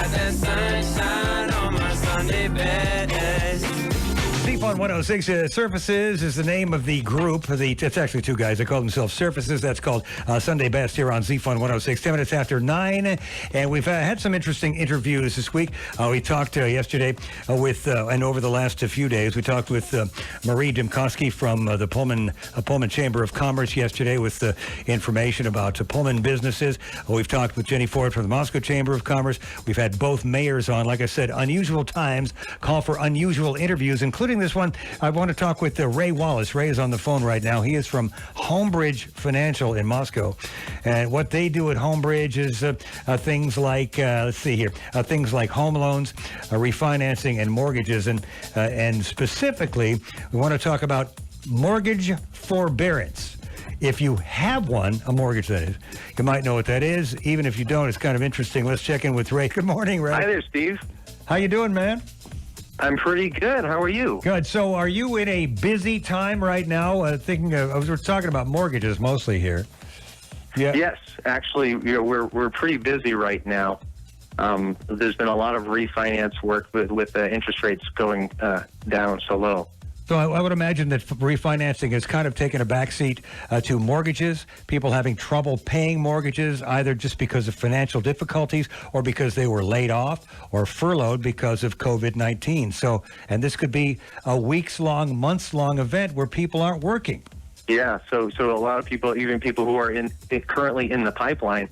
got that sunshine on my Sunday best. Zfun 106 Surfaces is the name of the group. It's actually two guys. They call themselves Surfaces. That's called Sunday Best here on Zfun 106, 10 minutes after 9. And we've had some interesting interviews this week. We talked yesterday and over the last few days, we talked with Marie Dimkowski from the Pullman Chamber of Commerce yesterday with information about Pullman businesses. We've talked with Jenny Ford from the Moscow Chamber of Commerce. We've had both mayors on. Like I said, unusual times call for unusual interviews, including this one. I want to talk with Ray Wallace. Ray is on the phone right now. He is from Homebridge Financial in Moscow. And what they do at Homebridge is things like, things like home loans, refinancing, and mortgages. And specifically, we want to talk about mortgage forbearance. If you have one, a mortgage that is, you might know what that is. Even if you don't, it's kind of interesting. Let's check in with Ray. Good morning, Ray. Hi there, Steve. How you doing, man? I'm pretty good. How are you? Good. So are you in a busy time right now? We're talking about mortgages mostly here. Yeah. Yes, actually, we're pretty busy right now. There's been a lot of refinance work with interest rates going down so low. So I would imagine that refinancing has kind of taken a backseat to mortgages, people having trouble paying mortgages, either just because of financial difficulties or because they were laid off or furloughed because of COVID-19. So, and this could be a weeks-long, months-long event where people aren't working. Yeah, so a lot of people, even people who are currently in the pipeline,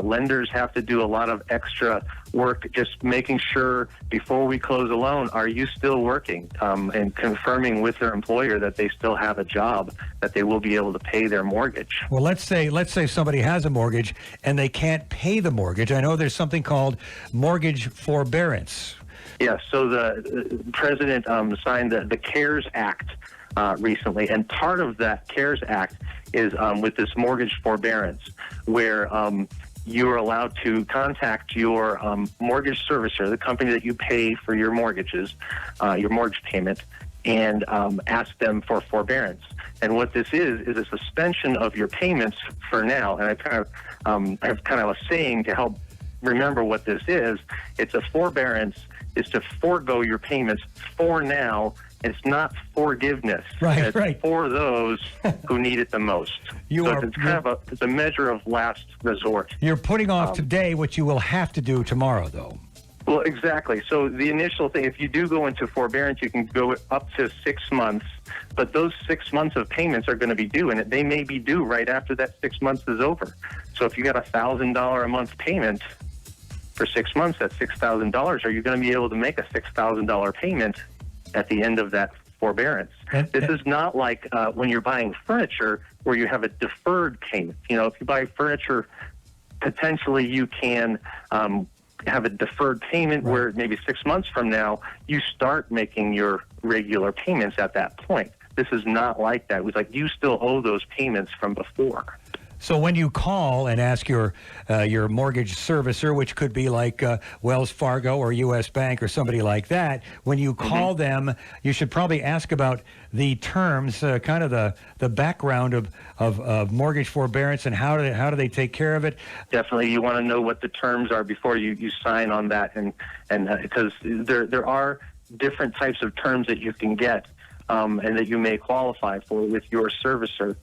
lenders have to do a lot of extra work just making sure before we close a loan, are you still working? And confirming with their employer that they still have a job, that they will be able to pay their mortgage. Well, let's say somebody has a mortgage and they can't pay the mortgage. I know there's something called mortgage forbearance. Yeah, so the president signed the CARES Act recently, and part of that CARES Act is with this mortgage forbearance, where you are allowed to contact your mortgage servicer, the company that you pay for your mortgages, your mortgage payment, and ask them for forbearance. And what this is a suspension of your payments for now. And I have kind of a saying to help remember what this is. It's a forbearance is to forego your payments for now. It's not forgiveness. Right, it's right. for those who need it the most. It's a measure of last resort. You're putting off today what you will have to do tomorrow, though. Well, exactly. So the initial thing, if you do go into forbearance, you can go up to 6 months, but those 6 months of payments are going to be due, and they may be due right after that 6 months is over. So if you got $1,000 a month payment for 6 months, that's $6,000. Are you going to be able to make a $6,000 payment at the end of that forbearance? This is not like when you're buying furniture where you have a deferred payment. You know, if you buy furniture, potentially you can have a deferred payment where maybe 6 months from now you start making your regular payments at that point. This is not like that. It's like you still owe those payments from before. So when you call and ask your mortgage servicer, which could be like Wells Fargo or U.S. Bank or somebody like that, when you call them, you should probably ask about the terms, kind of the background of mortgage forbearance and how do they take care of it. Definitely, you want to know what the terms are before you sign on that, and because there are different types of terms that you can get and that you may qualify for with your servicer,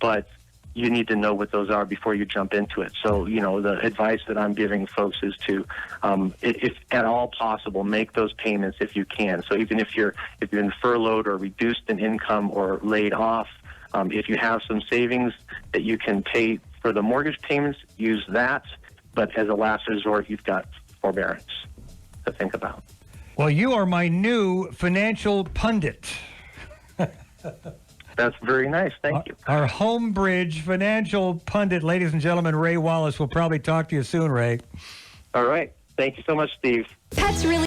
but you need to know what those are before you jump into it. So, you know, the advice that I'm giving folks is to, if at all possible, make those payments if you can. So even if you've been furloughed or reduced in income or laid off, if you have some savings that you can pay for the mortgage payments, use that. But as a last resort, you've got forbearance to think about. Well, you are my new financial pundit. That's very nice. Thank you. Our Homebridge financial pundit, ladies and gentlemen, Ray Wallace. We'll probably talk to you soon, Ray. All right. Thank you so much, Steve. Pets really